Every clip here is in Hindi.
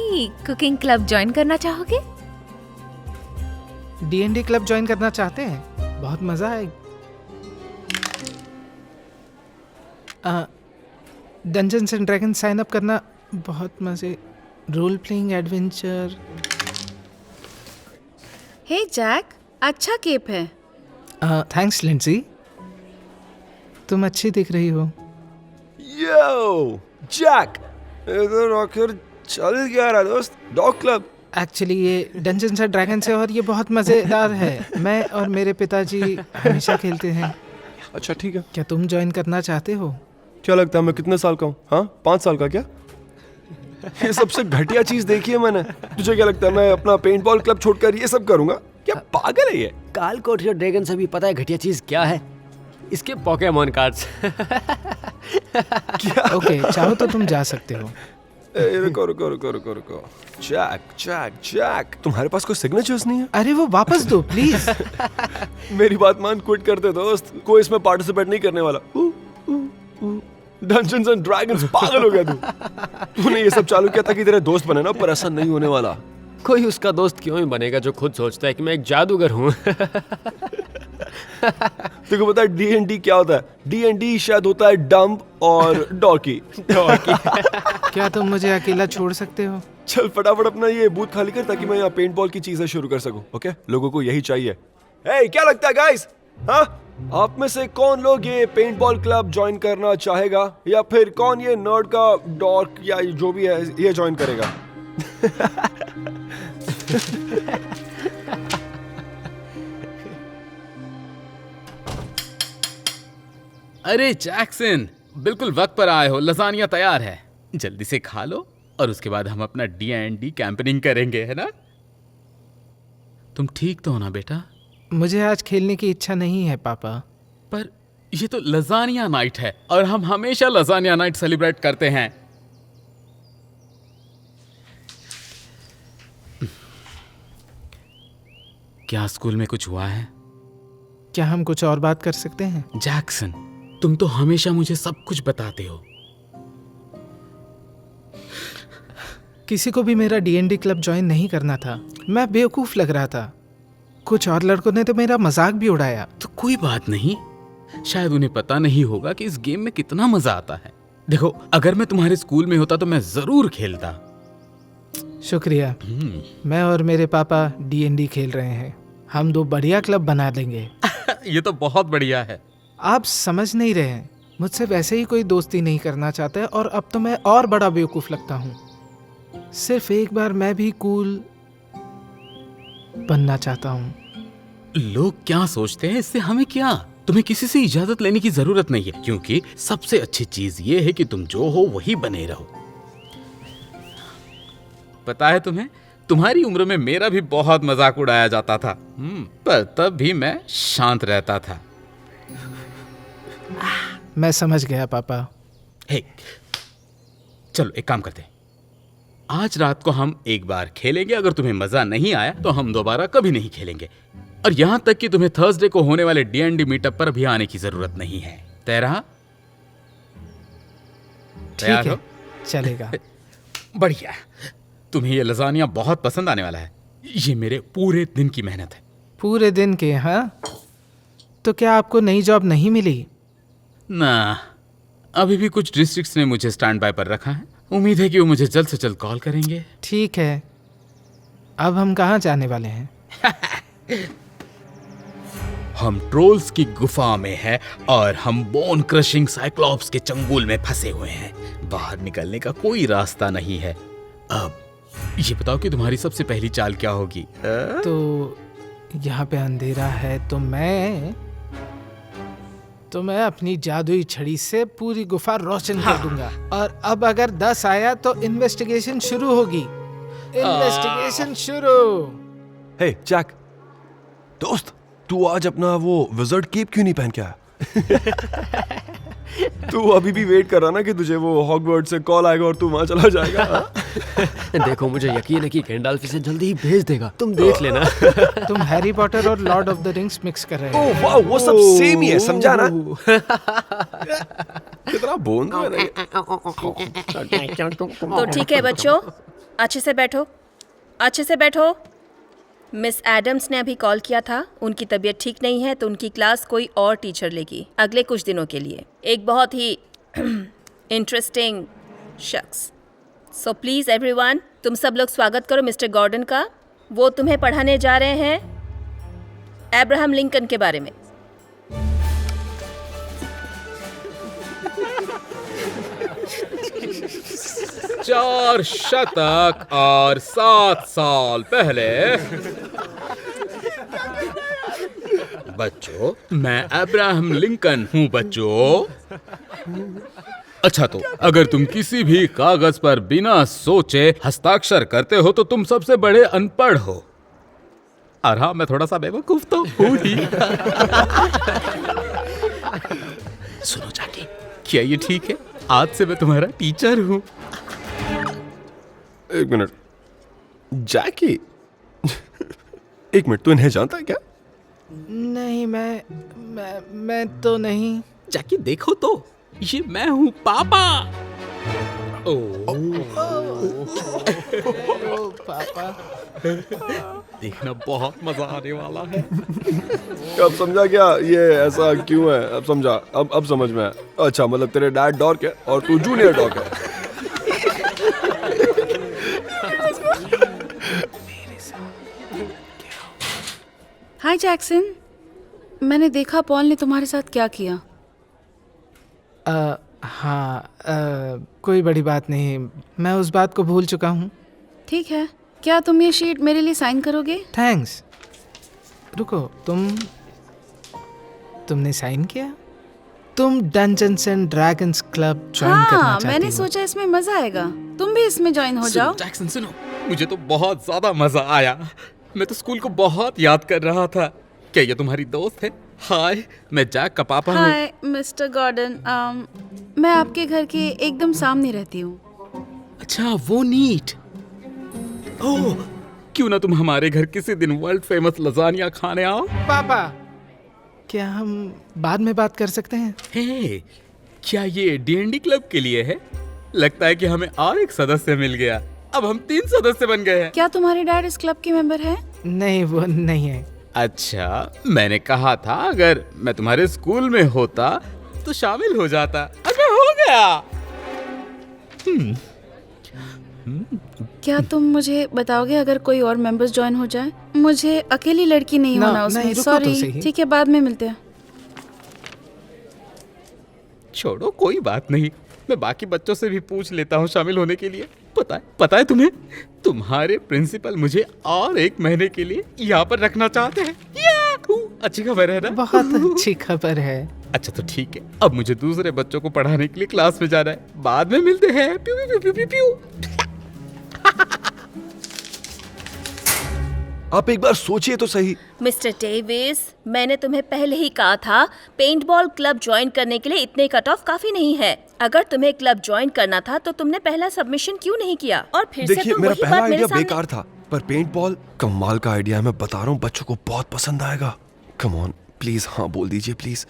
कोई कुकिंग क्लब ज्वाइन करना चाहोगे? D&D क्लब ज्वाइन करना चाहते हैं? बहुत मजा आएगा। Dungeons and Dragons sign up करना बहुत मजे। Role playing adventure. Hey Jack, अच्छा केप है। थैंक्स लिंडसी, तुम अच्छी दिख रही हो। यो जैक, इधर आखिर चल क्या रहा दोस्त? Dog club? एक्चुअली ये डंजन्स एंड ड्रैगन्स है और ये बहुत मज़ेदार है। मैं और मेरे पिताजी हमेशा खेलते हैं। अच्छा ठीक है। क्या तुम ज्वाइन करना चाहते हो? क्या लगता है मैं कितने साल का हूँ? हाँ, 5 साल का क्या? ये सबसे घटिया चीज देखी है मैंने। तुझे क्या लगता है मैं अपना पेंट बॉल क्लब छोड़कर ये सब करूंगा? क्या पागल है ये? कालकोठिया ड्रैगन से भी पता है घटिया चीज क्या है? इसके पोकेमॉन कार्ड्स। क्या? ओके, चाहो तो तुम जा सकते हो। रुको रुको रुको रुको रुको। जैक जैक जैक, तुम्हारे पास कोई सिग्नेचर्स नहीं है? अरे वो वापस दो प्लीज। मेरी बात मान, क्विट कर दे दोस्त। कोई इसमें पार्टिसिपेट नहीं करने वाला। डंजन्स एंड ड्रैगन्स, पागल हो गया तू। तूने ये सब चालू किया था कि तेरे दोस्त बने ना, पर ऐसा नहीं होने वाला। कोई उसका दोस्त क्यों ही बनेगा जो खुद सोचता है कि मैं एक जादूगर हूँ। तुझको पता है D&D क्या होता है? D&D शायद होता है डम्ब और डॉकी। क्या तुम मुझे अकेला छोड़ सकते हो? चल फटाफट अपना ये बूथ खाली कर ताकि मैं यहाँ पेंट बॉल की चीजें शुरू कर सकूं। ओके, लोगों को यही चाहिए। हे, क्या लगता है गाइस? हाँ, आप में से कौन लोग ये पेंट बॉल क्लब ज्वाइन करना चाहेगा, या फिर कौन ये नर्ड का डॉर्क या जो भी है ये ज्वाइन करेगा? अरे जैक्सन, बिल्कुल वक्त पर आए हो। लजानिया तैयार है, जल्दी से खा लो और उसके बाद हम अपना D&D कैंपेनिंग करेंगे, है ना? तुम ठीक तो हो ना बेटा? मुझे आज खेलने की इच्छा नहीं है पापा। पर ये तो लजानिया नाइट है और हम हमेशा लजानिया नाइट सेलिब्रेट करते हैं। क्या स्कूल में कुछ हुआ है? क्या हम कुछ और बात कर सकते हैं? जैक्सन, तुम तो हमेशा मुझे सब कुछ बताते हो। किसी को भी मेरा D&D क्लब ज्वाइन नहीं करना था। मैं बेवकूफ लग रहा था। कुछ और लड़कों ने तो मेरा मजाक भी उड़ाया। तो कोई बात नहीं, शायद उन्हें पता नहीं होगा कि इस गेम में कितना मजा आता है। देखो, अगर मैं तुम्हारे स्कूल में होता तो मैं जरूर खेलता। शुक्रिया। मैं और मेरे पापा D&D खेल रहे हैं। हम 2 बढ़िया क्लब बना देंगे। ये तो बहुत बढ़िया है। आप समझ नहीं रहे हैं, मुझसे वैसे ही कोई दोस्ती नहीं करना चाहता है और अब तो मैं और बड़ा बेवकूफ लगता हूँ। सिर्फ एक बार मैं भी कूल बनना चाहता हूँ। लोग क्या सोचते हैं इससे हमें क्या? तुम्हें किसी से इजाजत लेने की जरूरत नहीं है, क्योंकि सबसे अच्छी चीज ये है कि तुम जो हो वही बने रहो। पता है तुम्हें, तुम्हारी उम्र में मेरा भी बहुत मजाक उड़ाया जाता था, पर तब भी मैं शांत रहता था। मैं समझ गया पापा। हे, चलो एक काम करते हैं। आज रात को हम एक बार खेलेंगे। अगर तुम्हें मजा नहीं आया तो हम दोबारा कभी नहीं खेलेंगे। और यहां तक कि तुम्हें थर्सडे को होने वाले D&D मीटअप पर भी आने की जरूरत नहीं है। तय रहा? ठीक है, चलेगा। बढ़िया। तुम्हें ये लजानिया बहुत पसंद आने वाला है। ये मेरे पूरे दिन की मेहनत है। पूरे दिन के? हाँ, तो क्या आपको नई जॉब नहीं मिली? ना, अभी भी कुछ डिस्ट्रिक्ट्स ने मुझे स्टैंड बाय पर रखा है। उम्मीद है कि वो मुझे जल्द से जल्द कॉल करेंगे। ठीक है, अब हम कहाँ जाने वाले हैं? हम ट्रोल्स की गुफा में हैं और हम बोन क्रशिंग साइक्लॉप्स के चंगुल में फंसे हुए हैं। बाहर निकलने का कोई रास्ता नहीं है। अब ये बताओ कि तुम्हारी सबसे पहली चाल क्या होगी? तो यहाँ पे अंधेरा है तो मैं अपनी जादुई छड़ी से पूरी गुफा रोशन कर दूंगा। और अब अगर 10 आया तो इन्वेस्टिगेशन शुरू होगी। इन्वेस्टिगेशन शुरू। हे जैक, दोस्त, तू आज अपना वो विज़र्ड केप क्यों नहीं पहन के आया? तू अभी भी वेट कर रहा ना कि तुझे वो हॉगवर्ट्स से कॉल आएगा और तू वहां चला जाएगा। देखो, मुझे यकीन है कि गैंडल्फ इसे जल्दी ही भेज देगा। तुम देख लेना। तुम हैरी पॉटर और Lord of the rings mix कर रहे हो। ओह वाह, वो सब सेम ही है, समझा ना? कितना बोंद है। तो ठीक है बच्चों, अच्छे से बैठो, अच्छे से बैठो। मिस एडम्स ने अभी कॉल किया था, उनकी तबीयत ठीक नहीं है तो उनकी क्लास कोई और टीचर लेगी अगले कुछ दिनों के लिए, एक बहुत ही इंटरेस्टिंग शख्स। सो प्लीज़ एवरीवन, तुम सब लोग स्वागत करो मिस्टर गॉर्डन का। वो तुम्हें पढ़ाने जा रहे हैं अब्राहम लिंकन के बारे में। चार शतक और 7 साल पहले बच्चों, मैं अब्राहम लिंकन हूँ बच्चों। अच्छा, तो अगर तुम किसी भी कागज पर बिना सोचे हस्ताक्षर करते हो तो तुम सबसे बड़े अनपढ़ हो। और हाँ, मैं थोड़ा सा बेवकूफ तो हूँ ही। सुनो जाके, क्या ये ठीक है? आज से मैं तुम्हारा टीचर हूँ। एक मिनट, जैकी। एक मिनट, तू इन्हें जानता है क्या? नहीं, मैं तो नहीं। जैकी देखो तो, ये मैं हूँ पापा। ओ पापा, देखना बहुत मजा आने वाला है। अब समझा क्या ये ऐसा क्यों है? अब समझा, अब समझ में आया। अच्छा, मतलब तेरे डैड डॉर्क है और तू जूनियर डॉर्क है। हाय जैक्सन, मैंने देखा पॉल ने तुम्हारे साथ क्या किया। हाँ, कोई बड़ी बात नहीं, मैं उस बात को भूल चुका हूँ। ठीक है, क्या तुम ये शीट मेरे लिए साइन करोगे? थैंक्स। रुको, तुमने साइन किया? तुम dungeons and dragons club join करना हाँ, चाहती मैंने हो? सोचा इसमें मजा आएगा, तुम भी इसमें ज्वाइन हो जाओ। जैक्सन सुनो, मुझे तो बहुत ज्यादा मजा आया। मैं तो स्कूल को बहुत याद कर रहा था। क्या ये तुम्हारी दोस्त है? हाय, मैं जैक का पापा हूँ। हाय मिस्टर गॉर्डन, मैं आपके घर के एकदम सामने रहती हूँ। अच्छा, वो नीट। ओह, क्यों ना तुम हमारे घर किसी दिन वर्ल्ड फेमस लजानिया खाने आओ? पापा, क्या हम बाद में बात कर सकते हैं? हे, क्या ये D&D क्लब के लिए है? लगता है कि हमें और एक सदस्य मिल गया। अब हम 3 सदस्य बन गए हैं। क्या तुम्हारे डैड इस क्लब के मेंबर हैं? नहीं, वो नहीं है। अच्छा, मैंने कहा था अगर मैं तुम्हारे स्कूल में होता तो शामिल हो जाता। अब मैं हो गया। क्या तुम मुझे बताओगे अगर कोई और मेंबर्स ज्वाइन हो जाए? मुझे अकेली लड़की नहीं ना, होना उसमें। नहीं, रुको तो सॉरी, सही। ठीक है, बाद में मिलते हैं। छोड़ो, कोई बात नहीं, मैं बाकी बच्चों से भी पूछ लेता हूँ शामिल होने के लिए। पता है तुम्हें, तुम्हारे प्रिंसिपल मुझे और 1 महीने के लिए यहाँ पर रखना चाहते हैं। याहू! अच्छी खबर है ना? बहुत अच्छी खबर है। अच्छा तो ठीक है, अब मुझे दूसरे बच्चों को पढ़ाने के लिए क्लास में जाना है। बाद में मिलते हैं। प्यू प्यू प्यू प्यू प्यू। आप एक बार सोचिए तो सही। मिस्टर डेविस, मैंने तुम्हें पहले ही कहा था पेंटबॉल क्लब ज्वाइन करने के लिए इतने कट ऑफ काफी नहीं है। अगर तुम्हें क्लब ज्वाइन करना था तो तुमने पहला सबमिशन क्यों नहीं किया? और फिर से देखिए, तुम मेरा वही पहला बात मेरे आइडिया सामने। बेकार था, पर पेंट बॉल कमाल का आइडिया है। मैं बता रहा हूँ, बच्चों को बहुत पसंद आएगा। कम ऑन, प्लीज हाँ बोल दीजिए प्लीज।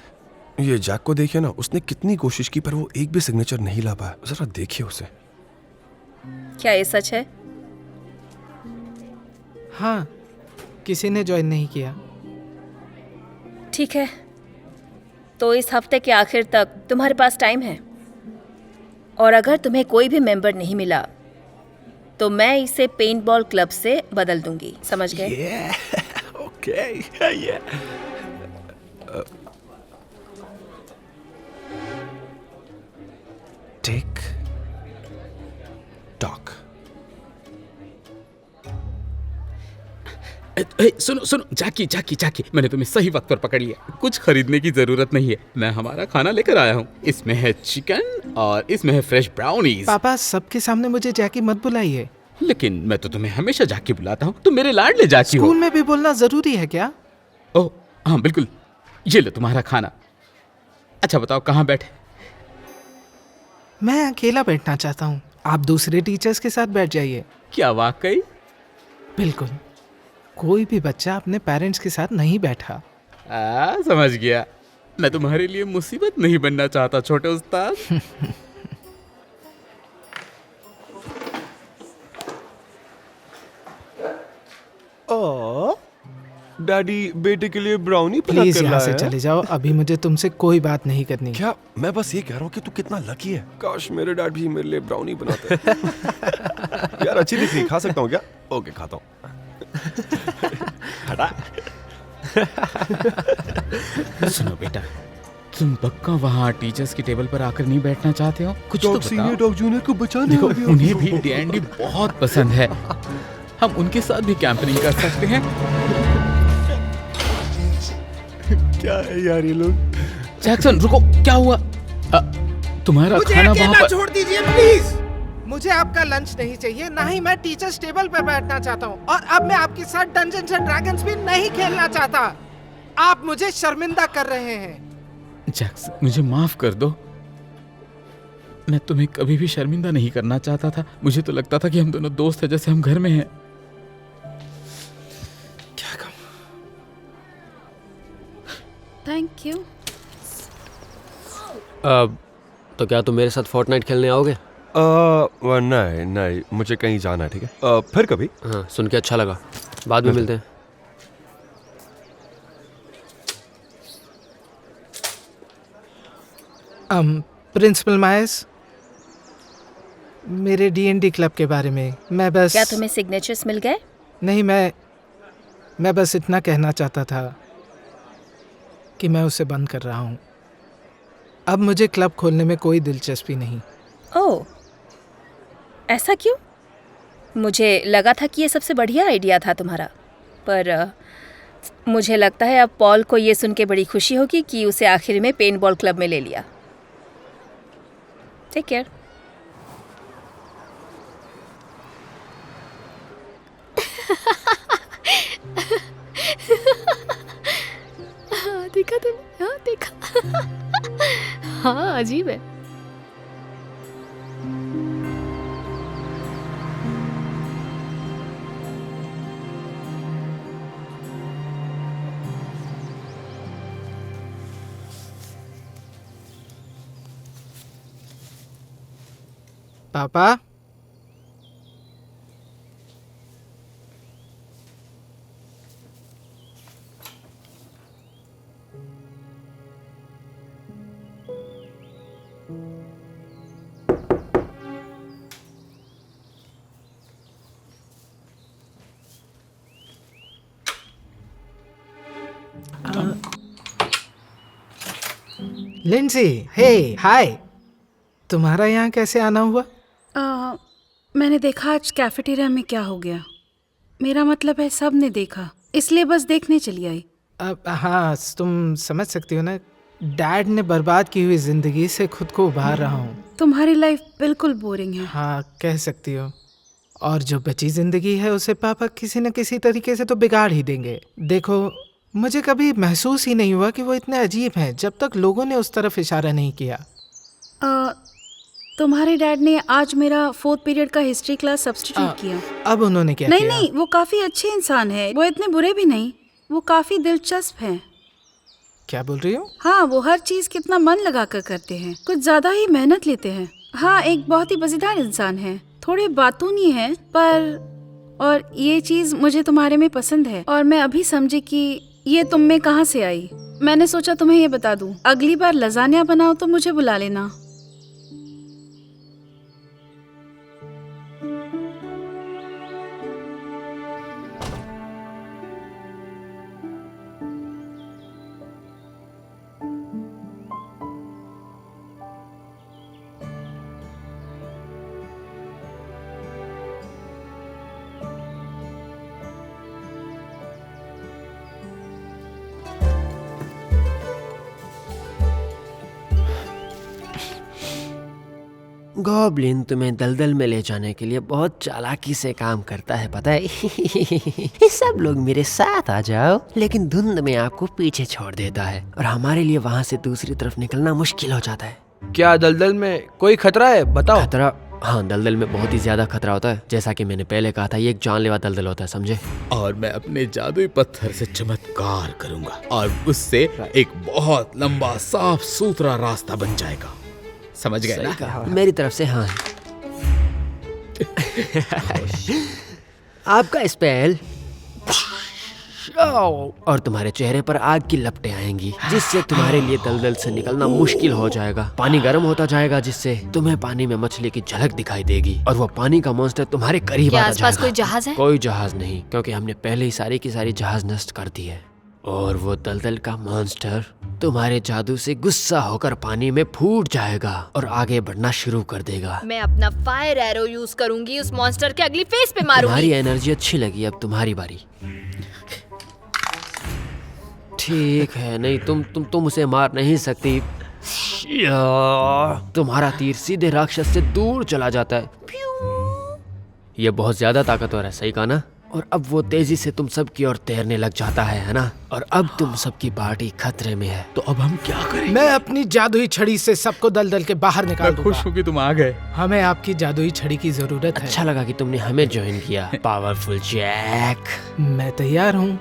ये जैक को देखिए ना, उसने कितनी कोशिश की पर वो एक भी सिग्नेचर नहीं ला पाया। जरा देखिए उसे। क्या ये सच है? हाँ, किसी ने ज्वाइन नहीं किया। ठीक है, तो इस हफ्ते के आखिर तक तुम्हारे पास टाइम है, और अगर तुम्हें कोई भी मेंबर नहीं मिला तो मैं इसे पेंटबॉल क्लब से बदल दूंगी। समझ गए? ओके, ये टिक टॉक। सुनो जाकी, मैंने तुम्हें सही वक्त पर पकड़ लिया। कुछ खरीदने की जरूरत नहीं है, मैं हमारा खाना लेकर आया हूँ। इसमें है चिकन और इसमें है फ्रेश ब्राउनीज। पापा, सबके सामने मुझे जैकी मत बुलाइए। लेकिन मैं तो तुम्हें हमेशा जाकी बुलाता हूँ, तुम मेरे लाडले जाकी हो। स्कूल में भी बोलना जरूरी है क्या? ओह हाँ बिल्कुल, ये लो तुम्हारा खाना। अच्छा बताओ कहाँ बैठे? मैं अकेला बैठना चाहता हूँ, आप दूसरे टीचर्स के साथ बैठ जाइए। क्या वाकई? बिल्कुल, कोई भी बच्चा अपने पेरेंट्स के साथ नहीं बैठा। समझ गया, मैं तुम्हारे लिए मुसीबत नहीं बनना चाहता छोटे उस्ताद। डैडी बेटे के लिए ब्राउनी बना प्लीज कर यहाँ से लाया है? चले जाओ, अभी मुझे तुमसे कोई बात नहीं करनी। क्या? मैं बस ये कह रहा हूँ कि तू कितना लकी है। काश मेरे डैड भी मेरे लिए ब्राउनी बनाते। यार अच्छी दिख रही, खा सकता हूँ क्या? ओके खाता हूँ। हटा। सुनो बेटा, तुम पक्का वहाँ टीचर्स की टेबल पर आकर नहीं बैठना चाहते हो? कुछ तो डॉग सीनियर बताओ। डॉग जूनियर को बचाने देखो आ गया। उन्हें भी D&D बहुत पसंद है, हम उनके साथ भी कैंपेनिंग कर सकते हैं। क्या है यार ये लोग? जैक्सन रुको, क्या हुआ? तुम्हारा खाना वहाँ पर। छोड़ दीजिए प्लीज। मुझे आपका लंच नहीं चाहिए, ना ही मैं टीचर्स टेबल पर बैठना चाहता हूँ, और अब मैं आपके साथ डंजन्स एंड ड्रैगन्स भी नहीं खेलना चाहता। आप मुझे शर्मिंदा कर रहे हैं। जैक्सन मुझे माफ कर दो, मैं तुम्हें कभी भी शर्मिंदा नहीं करना चाहता था। मुझे तो लगता था कि हम दोनों दोस्त हैं, जैसे हम घर में हैं। क्या कहूँ? Thank you. तो क्या तुम मेरे साथ फोर्टनाइट खेलने आओगे? नहीं नहीं, मुझे कहीं जाना है, ठीक है? फिर कभी। हाँ, सुन के अच्छा लगा। बाद में मिलते हैं। प्रिंसिपल मायर्स, मेरे D&D क्लब के बारे में मैं बस क्या तुम्हें सिग्नेचर्स मिल गए? नहीं, मैं बस इतना कहना चाहता था कि मैं उसे बंद कर रहा हूँ। अब मुझे क्लब खोलने में कोई दिलचस्पी नहीं। ओह, ऐसा क्यों? मुझे लगा था कि ये सबसे बढ़िया आइडिया था तुम्हारा, पर मुझे लगता है अब पॉल को ये सुन के बड़ी खुशी होगी कि उसे आखिर में पेंटबॉल क्लब में ले लिया। Take care. देखा तुमने? हाँ देखा। हाँ अजीब है। पापा, लिंडसी, हे हाय, तुम्हारा यहाँ कैसे आना हुआ? मैंने देखा आज कैफेटेरिया में क्या हो गया। मेरा मतलब है सब ने देखा, इसलिए बस देखने चली आई। अब हाँ, तुम समझ सकती हो ना, डैड ने बर्बाद की हुई जिंदगी से खुद को उभार रहा हूँ। तुम्हारी लाइफ बिल्कुल बोरिंग है। हाँ, कह सकती हो। और जो बची जिंदगी है उसे पापा किसी न किसी तरीके से तो बिगाड़ ही देंगे। देखो, मुझे कभी महसूस ही नहीं हुआ कि वो इतने अजीब हैं जब तक लोगों ने उस तरफ इशारा नहीं किया। तुम्हारे डैड ने आज मेरा 4th पीरियड का हिस्ट्री क्लास सब्स्टिट्यूट किया। अब उन्होंने क्या नहीं किया? नहीं, वो काफी अच्छे इंसान है, वो इतने बुरे भी नहीं, वो काफी दिलचस्प हैं। क्या बोल रही हो? हाँ, वो हर चीज कितना मन लगा कर करते हैं, कुछ ज्यादा ही मेहनत लेते हैं। हाँ, एक बहुत ही मजेदार इंसान है, थोड़े बातूनी है, पर और ये चीज मुझे तुम्हारे में पसंद है, और मैं अभी समझी कि ये तुम में कहाँ से आई। मैंने सोचा तुम्हें ये बता दूं, अगली बार लजानिया बनाओ तो मुझे बुला लेना। गॉब्लिन तुम्हें दलदल में ले जाने के लिए बहुत चालाकी से काम करता है, पता है। सब लोग मेरे साथ आ जाओ, लेकिन धुंध में आपको पीछे छोड़ देता है और हमारे लिए वहाँ से दूसरी तरफ निकलना मुश्किल हो जाता है। क्या दलदल में कोई खतरा है? बताओ। खतरा? हाँ, दलदल में बहुत ही ज्यादा खतरा होता है। जैसा कि मैंने पहले कहा था, ये एक जानलेवा दलदल होता है, समझे? और मैं अपने जादुई पत्थर से चमत्कार करूंगा और उससे एक बहुत लंबा साफ सुथरा रास्ता बन जाएगा। समझ गए ना? मेरी तरफ से हाँ। आपका स्पेल और तुम्हारे चेहरे पर आग की लपटें आएंगी, जिससे तुम्हारे लिए दलदल से निकलना मुश्किल हो जाएगा। पानी गर्म होता जाएगा, जिससे तुम्हें पानी में मछली की झलक दिखाई देगी और वो पानी का मॉन्स्टर तुम्हारे करीब क्या आता आसपास जाएगा। कोई जहाज है? कोई जहाज नहीं, क्योंकि हमने पहले ही सारी की सारी जहाज नष्ट कर दी है। और वो दलदल का मॉन्स्टर तुम्हारे जादू से गुस्सा होकर पानी में फूट जाएगा और आगे बढ़ना शुरू कर देगा। मैं अपना फायर एरो यूज करूंगी, उस मॉन्स्टर के अगली फेस पे तुम्हारी मारूंगी। एनर्जी अच्छी लगी, अब तुम्हारी बारी। ठीक है, नहीं तुम उसे मार नहीं सकती। तुम्हारा तीर सीधे राक्षस से दूर चला जाता है। ये बहुत ज्यादा ताकतवर है, सही कहा ना? और अब वो तेजी से तुम सब की ओर तैरने लग जाता है ना? और अब तुम सबकी पार्टी खतरे में है। तो अब हम क्या करें? मैं अपनी जादुई छड़ी से सबको दलदल के बाहर निकाल मैं खुश दूंगा। हूँ कि तुम आ गए। हमें आपकी जादुई छड़ी की जरूरत है। अच्छा लगा कि तुमने हमें ज्वाइन किया, पावरफुल जैक। मैं तैयार हूँ।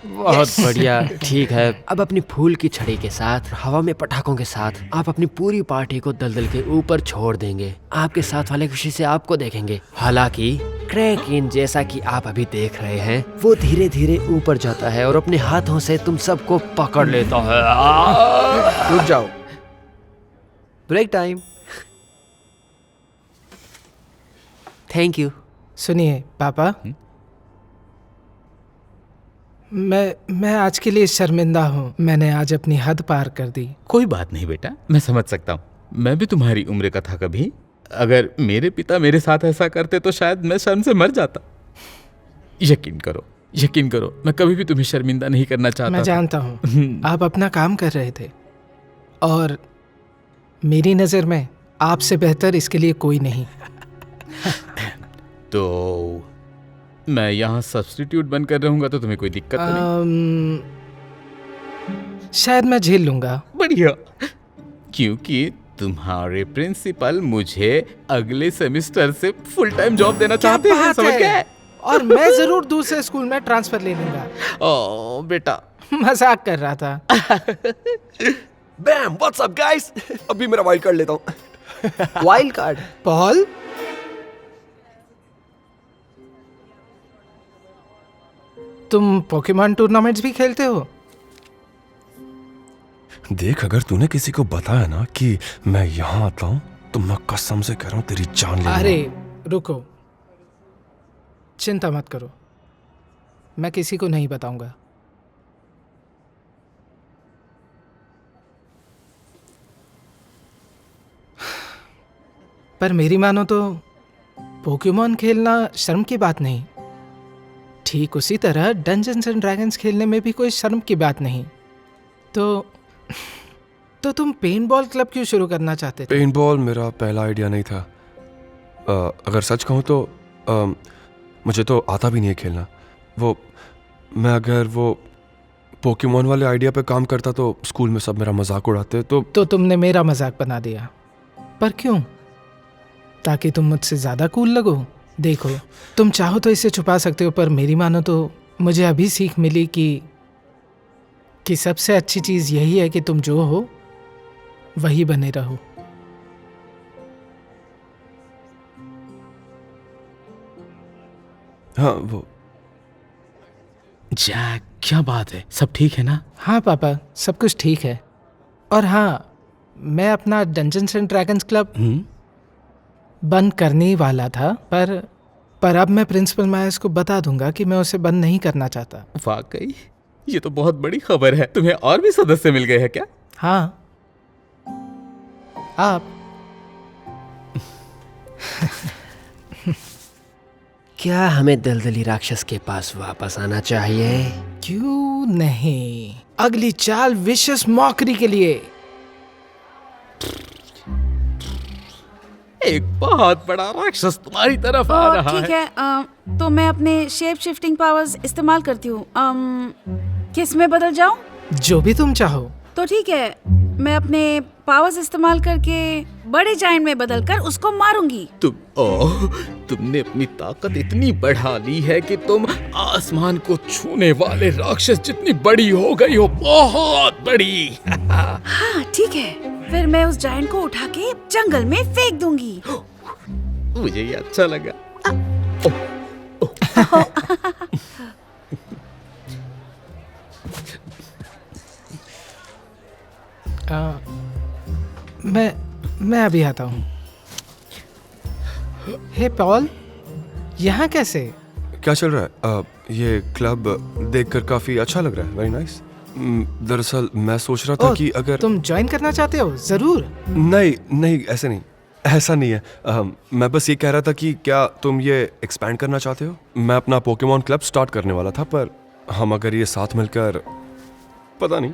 बहुत बढ़िया। ठीक है, अब अपनी फूल की छड़ी के साथ, हवा में पटाखों के साथ आप अपनी पूरी पार्टी को दलदल के ऊपर छोड़ देंगे। आपके साथ वाले खुशी से आपको देखेंगे। हालांकि क्रैकिन, जैसा कि आप अभी देख रहे हैं, वो धीरे धीरे ऊपर जाता है और अपने हाथों से तुम सबको पकड़ लेता है। रुक जाओ, ब्रेक टाइम। Thank you. सुनिए पापा, मैं आज के लिए शर्मिंदा हूँ। मैंने आज अपनी हद पार कर दी। कोई बात नहीं बेटा, मैं समझ सकता हूँ। मैं भी तुम्हारी उम्र का था कभी। अगर मेरे पिता मेरे साथ ऐसा करते तो शायद मैं शर्म से मर जाता। यकीन करो, मैं कभी भी तुम्हें शर्मिंदा नहीं करना चाहता। मैं जानता हूँ आप अपना काम कर रहे थे और मेरी नज़र में आपसे बेहतर इसके लिए कोई नहीं। तो मैं यहाँ सब्स्टिट्यूट बनकर रहूंगा तो तुम्हें कोई दिक्कत तो नहीं? शायद मैं झेल लूंगा। बढ़िया, क्योंकि तुम्हारे प्रिंसिपल मुझे अगले सेमेस्टर से फुल टाइम जॉब देना चाहते हैं, बात समझ है? गए? और मैं जरूर दूसरे स्कूल में ट्रांसफर ले लूंगा। ओ बेटा, मजाक कर रहा था। बैम, व्हाट्स अप गाइस? अभी मेरा वाइल्ड कार्ड लेता हूँ। Wild card. पॉल, तुम पोकेमॉन टूर्नामेंट्स भी खेलते हो? देख, अगर तूने किसी को बताया ना कि मैं यहाँ आता हूँ तो मैं कसम से कह रहा हूँ तेरी जान ले लूंगा। अरे रुको, चिंता मत करो, मैं किसी को नहीं बताऊंगा। पर मेरी मानो तो पोकेमॉन खेलना शर्म की बात नहीं। ठीक उसी तरह डंजन्स एंड ड्रैगन्स खेलने में भी कोई शर्म की बात नहीं। तो तुम पेंटबॉल क्लब क्यों शुरू करना चाहते थे? पेंटबॉल मेरा पहला आइडिया नहीं था। अगर सच कहूँ तो मुझे तो आता भी नहीं है खेलना। मैं अगर वो पोकेमॉन वाले आइडिया पे काम करता तो स्कूल में सब मेरा मजाक उड़ाते। तो तुमने मेरा मजाक बना दिया। पर क्यों? ताकि तुम मुझसे ज्यादा कूल लगो। देखो, तुम चाहो तो इसे छुपा सकते हो, पर मेरी मानो तो मुझे अभी सीख मिली कि सबसे अच्छी चीज यही है कि तुम जो हो वही बने रहो। हाँ, वो जैक, क्या बात है? सब ठीक है ना? हाँ पापा, सब कुछ ठीक है। और हाँ, मैं अपना डंजन्स एंड ड्रैगन्स क्लब बंद करने ही वाला था, पर अब मैं प्रिंसिपल मायर्स को बता दूंगा कि मैं उसे बंद नहीं करना चाहता। वाकई ये तो बहुत बड़ी खबर है। तुम्हें और भी सदस्य मिल गए हैं क्या? हाँ, आप। क्या हमें दलदली राक्षस के पास वापस आना चाहिए? क्यों नहीं? अगली चाल विशेष मॉकरी के लिए। एक बहुत बड़ा राक्षस तुम्हारी तरफ आ रहा ठीक है। है, तो मैं अपने शेप शिफ्टिंग पावर्स इस्तेमाल करती हूँ। किस में बदल जाऊं? जो भी तुम चाहो। तो ठीक है, मैं अपने पावर्स इस्तेमाल करके बड़े जायंट में बदलकर उसको मारूंगी। तुमने अपनी ताकत इतनी बढ़ा ली है कि तुम आसमान को छूने वाले राक्षस जितनी बड़ी हो गई हो, बहुत बड़ी। हाँ ठीक है, फिर मैं उस जायंट को उठा के जंगल में फेंक दूंगी। मुझे ये अच्छा लगा। मैं अभी आता हूँ। हे पॉल, यहाँ कैसे? क्या चल रहा है? ये क्लब देखकर काफी अच्छा लग रहा है। Very nice. दरअसल मैं सोच रहा था ओह, कि अगर तुम ज्वाइन करना चाहते हो? जरूर। नहीं ऐसे नहीं, ऐसा नहीं है। मैं बस ये कह रहा था कि क्या तुम ये एक्सपैंड करना चाहते हो? मैं अपना पोकेमॉन क्लब स्टार्ट करने वाला था, पर हम अगर ये साथ मिलकर, पता नहीं,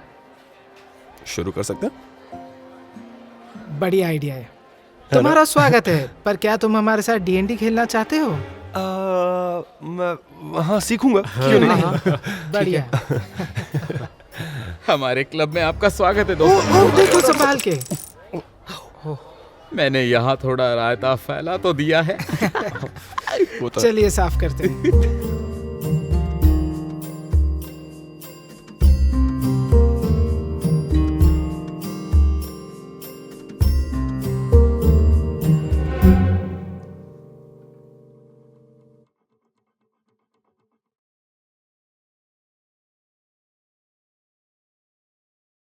शुरू कर सकते हैं। बढ़िया आइडिया है। तुम्हारा स्वागत है। पर क्या तुम हमारे साथ D&D खेलना चाहते हो? मैं हाँ सीखूंगा, क्यों नहीं? बढ़िया। हमारे क्लब में आपका स्वागत है ओ, दोस्तों। ओ, देखो संभाल के। मैंने यहाँ थोड़ा रायता फैला तो दिया है। वो तो चलिए साफ करते हैं।